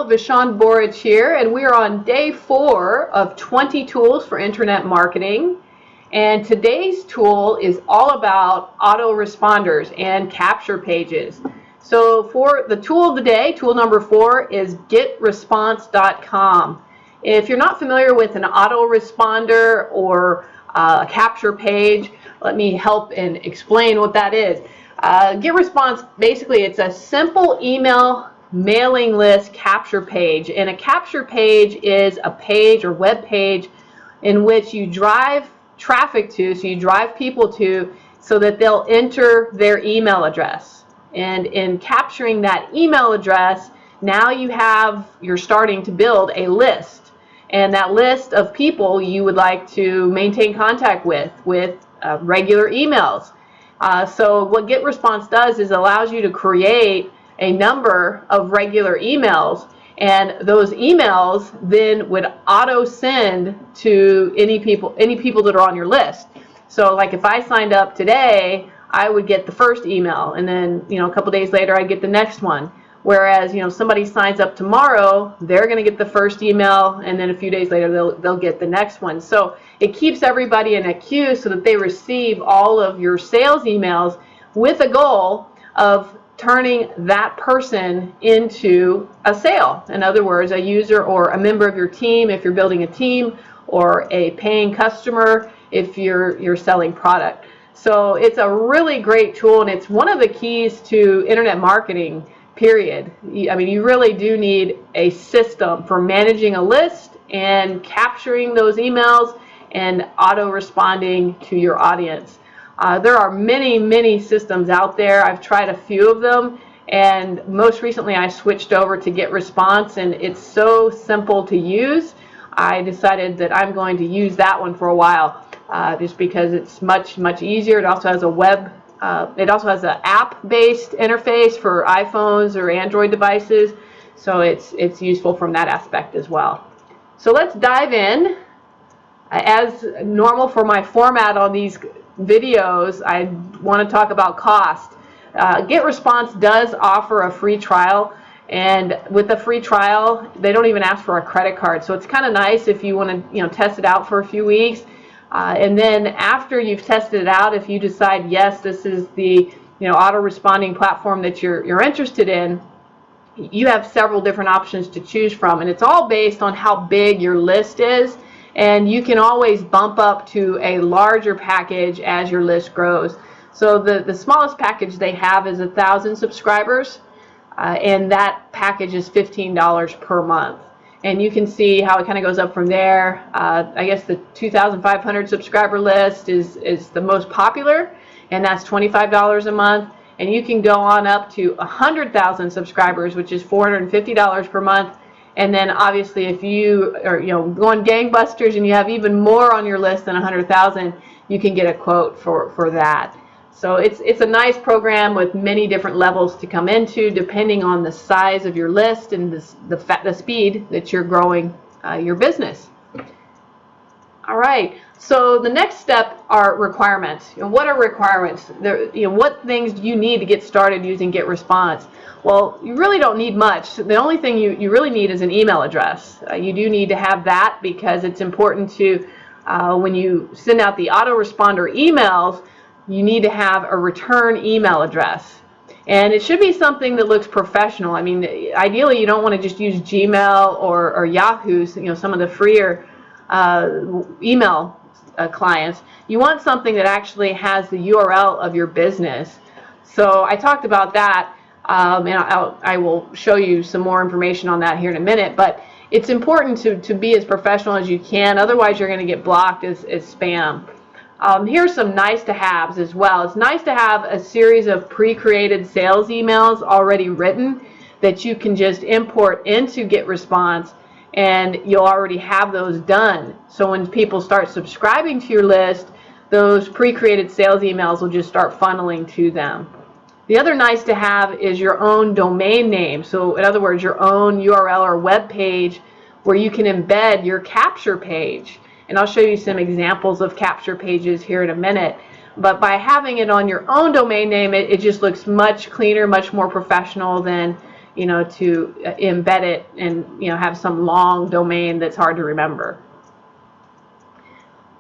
Vashon Borich here, and we are on day 4 of 20 tools for internet marketing. And today's tool is all about autoresponders and capture pages. So for the tool of the day, tool number 4 is GetResponse.com. If you're not familiar with an autoresponder or a capture page, let me help and explain what that is. GetResponse, basically, it's a simple email mailing list capture page, and a capture page is a page or web page in which you drive traffic to, so you drive people to, so that they'll enter their email address. And in capturing that email address, now you're starting to build a list, and that list of people you would like to maintain contact with regular emails. So what GetResponse does is allows you to create a number of regular emails, and those emails then would auto send to any people that are on your list. So like if I signed up today, I would get the first email, and then a couple days later I'd get the next one. Whereas somebody signs up tomorrow, they're going to get the first email, and then a few days later they'll get the next one. So it keeps everybody in a queue so that they receive all of your sales emails with a goal of turning that person into a sale. In other words, a user or a member of your team if you're building a team, or a paying customer if you're selling product. So it's a really great tool, and it's one of the keys to internet marketing, period. I mean, you really do need a system for managing a list and capturing those emails and auto responding to your audience. There are many systems out there. I've tried a few of them, and most recently I switched over to GetResponse, and it's so simple to use. I decided that I'm going to use that one for a while, just because it's much easier. It also has a it also has an app-based interface for iPhones or Android devices, so it's useful from that aspect as well. So let's dive in. As normal for my format on these videos, I want to talk about cost. GetResponse does offer a free trial, and with a free trial, they don't even ask for a credit card. So it's kind of nice if you want to test it out for a few weeks, and then after you've tested it out, if you decide yes, this is the auto-responding platform that you're interested in, you have several different options to choose from, and it's all based on how big your list is. And you can always bump up to a larger package as your list grows. So the smallest package they have is 1,000 subscribers, and that package is $15 per month. And you can see how it kind of goes up from there. I guess the 2,500 subscriber list is the most popular, and that's $25 a month. And you can go on up to 100,000 subscribers, which is $450 per month. And then obviously if you are going gangbusters and you have even more on your list than 100,000, you can get a quote for that. So it's a nice program with many different levels to come into depending on the size of your list and the speed that you're growing your business. All right, so the next step are requirements. What are requirements? What things do you need to get started using GetResponse? Well, you really don't need much. The only thing you really need is an email address. You do need to have that because it's important to, when you send out the autoresponder emails, you need to have a return email address. And it should be something that looks professional. I mean, ideally you don't want to just use Gmail or Yahoo, some of the freer email clients. You want something that actually has the URL of your business. So I talked about that, and I will show you some more information on that here in a minute, but it's important to be as professional as you can, otherwise you're going to get blocked as spam. Here's some nice to haves as well. It's nice to have a series of pre-created sales emails already written that you can just import into GetResponse, and you'll already have those done. So when people start subscribing to your list, those pre-created sales emails will just start funneling to them. The other nice to have is your own domain name. So in other words, your own URL or web page where you can embed your capture page. And I'll show you some examples of capture pages here in a minute. But by having it on your own domain name, it just looks much cleaner, much more professional than to embed it and, have some long domain that's hard to remember.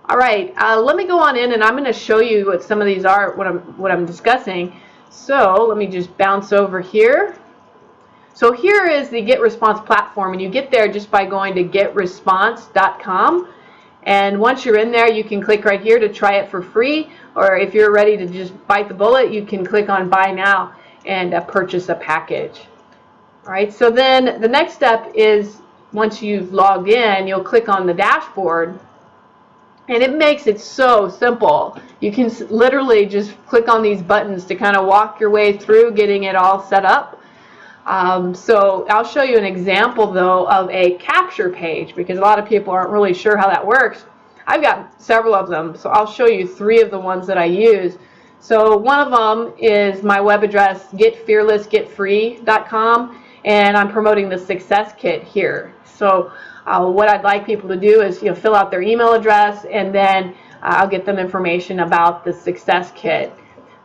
All right, let me go on in and I'm going to show you what some of these are, what I'm discussing. So let me just bounce over here. So here is the GetResponse platform, and you get there just by going to GetResponse.com. And once you're in there, you can click right here to try it for free, or if you're ready to just bite the bullet, you can click on Buy Now and purchase a package. All right, so then the next step is, once you've logged in, you'll click on the dashboard, and it makes it so simple. You can literally just click on these buttons to kind of walk your way through getting it all set up. So I'll show you an example though of a capture page, because a lot of people aren't really sure how that works. I've got several of them, so I'll show you 3 of the ones that I use. So one of them is my web address, getfearlessgetfree.com, and I'm promoting the Success Kit here. So what I'd like people to do is fill out their email address, and then I'll get them information about the Success Kit.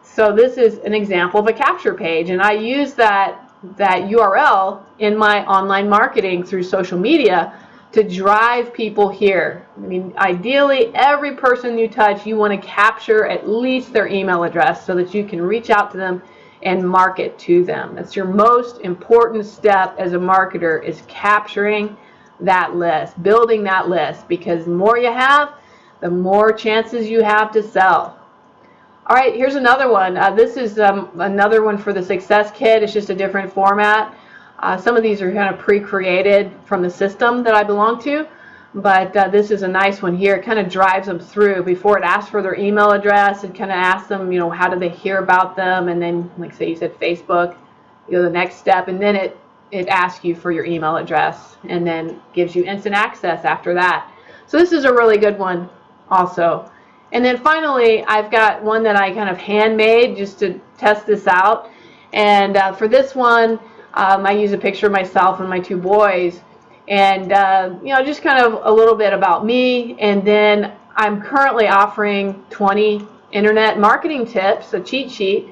So this is an example of a capture page, and I use that URL in my online marketing through social media to drive people here. I mean, ideally, every person you touch, you want to capture at least their email address so that you can reach out to them and market to them. That's your most important step as a marketer, is capturing that list, building that list, because the more you have, the more chances you have to sell. All right, here's another one. This is another one for the Success Kit. It's just a different format. Some of these are kind of pre-created from the system that I belong to, but this is a nice one here. It kind of drives them through. Before it asks for their email address, it kind of asks them, how did they hear about them, and then, like say you said Facebook, you go to the next step, and then it asks you for your email address, and then gives you instant access after that. So this is a really good one also. And then finally, I've got one that I kind of handmade just to test this out. And for this one, I use a picture of myself and my 2 boys. And, just kind of a little bit about me. And then I'm currently offering 20 internet marketing tips, a cheat sheet,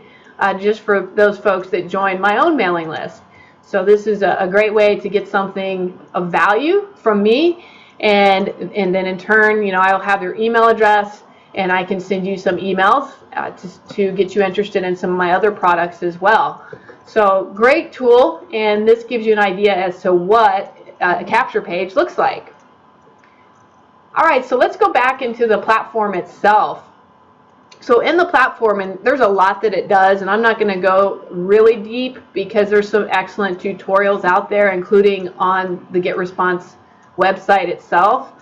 just for those folks that join my own mailing list. So this is a great way to get something of value from me. And then in turn, I'll have your email address, and I can send you some emails to get you interested in some of my other products as well. So great tool, and this gives you an idea as to what a capture page looks like. All right, so let's go back into the platform itself. So in the platform, and there's a lot that it does, and I'm not going to go really deep because there's some excellent tutorials out there, including on the GetResponse website itself.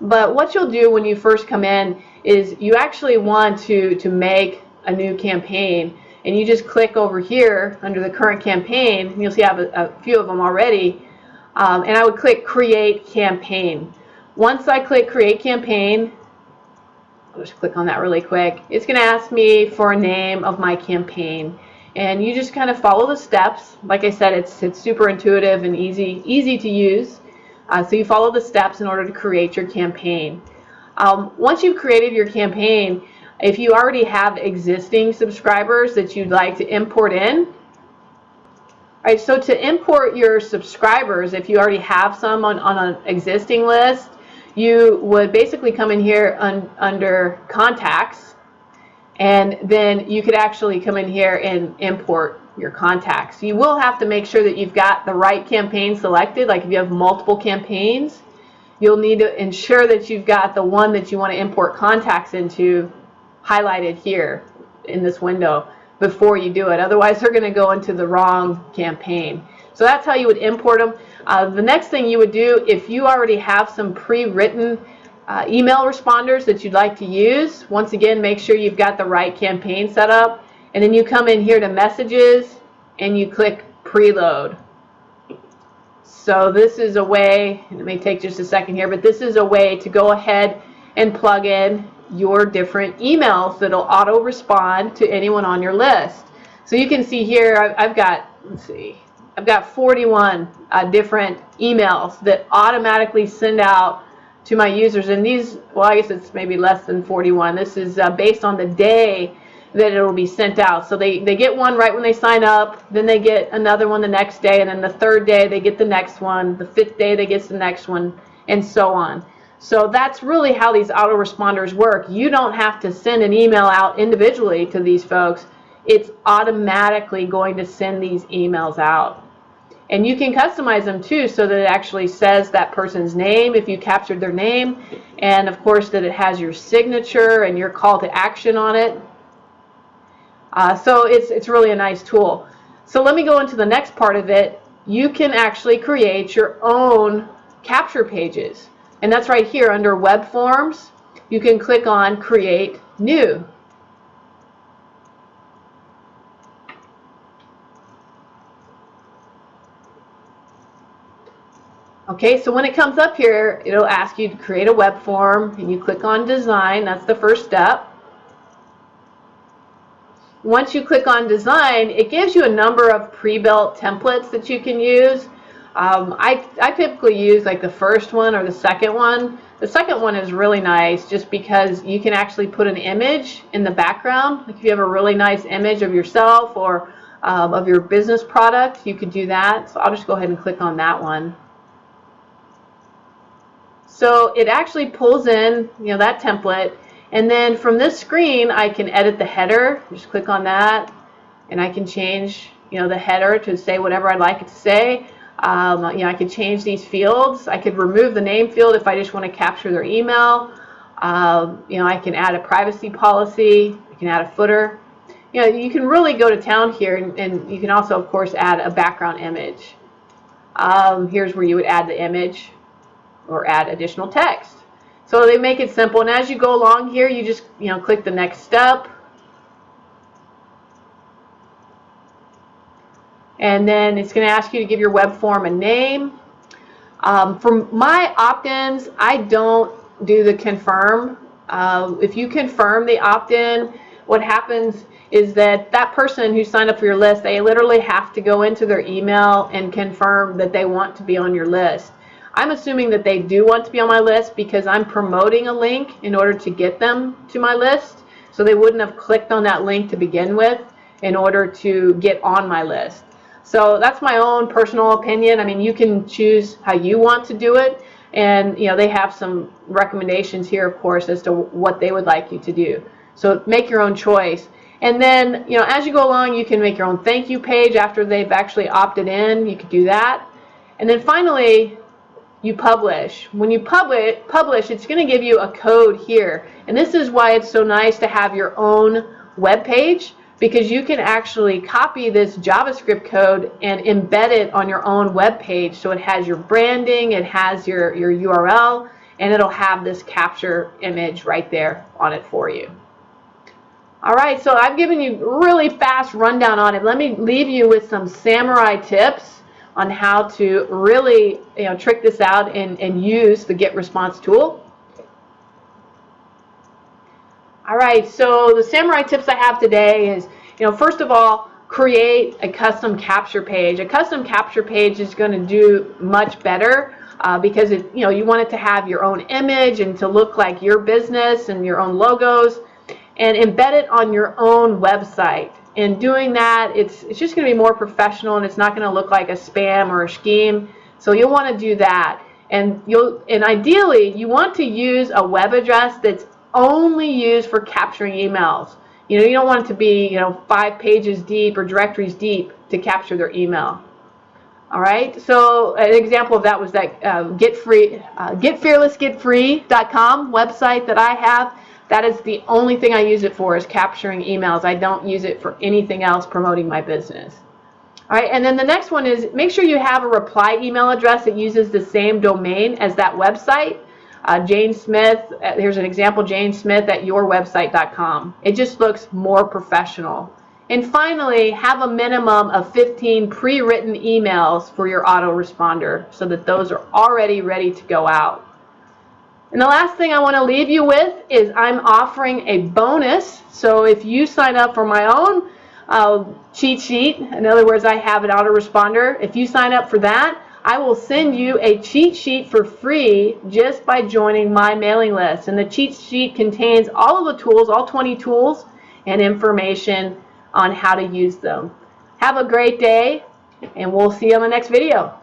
But what you'll do when you first come in is you actually want to make a new campaign, and you just click over here under the current campaign, and you'll see I have a few of them already, and I would click Create Campaign. Once I click Create Campaign, I'll just click on that really quick, it's going to ask me for a name of my campaign, and you just kind of follow the steps. Like I said, it's super intuitive and easy to use. So you follow the steps in order to create your campaign. Once you've created your campaign, if you already have existing subscribers that you'd like to import in, all right, so to import your subscribers, if you already have some on an existing list, you would basically come in here under Contacts, and then you could actually come in here and import your contacts. You will have to make sure that you've got the right campaign selected. Like if you have multiple campaigns, you'll need to ensure that you've got the one that you want to import contacts into highlighted here in this window before you do it. Otherwise, they're going to go into the wrong campaign. So that's how you would import them. The next thing you would do, if you already have some pre-written email responders that you'd like to use, once again, make sure you've got the right campaign set up. And then you come in here to Messages, and you click Preload. So this is a way, and it may take just a second here, but this is a way to go ahead and plug in your different emails that'll auto-respond to anyone on your list. So you can see here, I've got, I've got 41 different emails that automatically send out to my users. And these, well, I guess it's maybe less than 41. This is based on the day that it will be sent out. So they get one right when they sign up, then they get another one the next day, and then the third day they get the next one, the fifth day they get the next one, and so on. So that's really how these autoresponders work. You don't have to send an email out individually to these folks. It's automatically going to send these emails out. And you can customize them too, so that it actually says that person's name if you captured their name, and of course that it has your signature and your call to action on it. So it's really a nice tool. So let me go into the next part of it. You can actually create your own capture pages, and that's right here under Web Forms. You can click on Create New. Okay, so when it comes up here, it'll ask you to create a web form, and you click on Design. That's the first step. Once you click on Design, it gives you a number of pre-built templates that you can use. I typically use like the first one or the second one. The second one is really nice just because you can actually put an image in the background. Like if you have a really nice image of yourself or of your business product, you could do that. So I'll just go ahead and click on that one. So it actually pulls in, that template, and then from this screen I can edit the header. Just click on that, and I can change, the header to say whatever I'd like it to say. I could change these fields. I could remove the name field if I just want to capture their email. I can add a privacy policy. I can add a footer. You can really go to town here, and you can also, of course, add a background image. Here's where you would add the image or add additional text. So they make it simple, and as you go along here, you just click the next step, and then it's going to ask you to give your web form a name. For my opt-ins, I don't do the confirm. If you confirm the opt-in, what happens is that person who signed up for your list, they literally have to go into their email and confirm that they want to be on your list. I'm assuming that they do want to be on my list because I'm promoting a link in order to get them to my list. So they wouldn't have clicked on that link to begin with in order to get on my list. So that's my own personal opinion. I mean, you can choose how you want to do it. And they have some recommendations here, of course, as to what they would like you to do. So make your own choice. And then, as you go along, you can make your own thank you page after they've actually opted in. You could do that. And then finally, you publish. When you publish, it's going to give you a code here. And this is why it's so nice to have your own web page, because you can actually copy this JavaScript code and embed it on your own web page. So it has your branding, it has your URL, and it'll have this capture image right there on it for you. All right, so I've given you a really fast rundown on it. Let me leave you with some samurai tips on how to really trick this out and use the GetResponse tool. All right, so the samurai tips I have today is, first of all, create a custom capture page. A custom capture page is going to do much better because you want it to have your own image and to look like your business and your own logos, and embed it on your own website. In doing that, it's just going to be more professional, and it's not going to look like a spam or a scheme. So you'll want to do that, and ideally you want to use a web address that's only used for capturing emails. You don't want it to be 5 pages deep or directories deep to capture their email. All right. So an example of that was that GetFearlessGetFree.com website that I have. That is the only thing I use it for, is capturing emails. I don't use it for anything else promoting my business. All right, and then the next one is make sure you have a reply email address that uses the same domain as that website. Jane Smith, here's an example, janesmith@yourwebsite.com. It just looks more professional. And finally, have a minimum of 15 pre-written emails for your autoresponder so that those are already ready to go out. And the last thing I want to leave you with is I'm offering a bonus. So if you sign up for my own cheat sheet, in other words, I have an autoresponder. If you sign up for that, I will send you a cheat sheet for free just by joining my mailing list. And the cheat sheet contains all of the tools, all 20 tools, and information on how to use them. Have a great day, and we'll see you on the next video.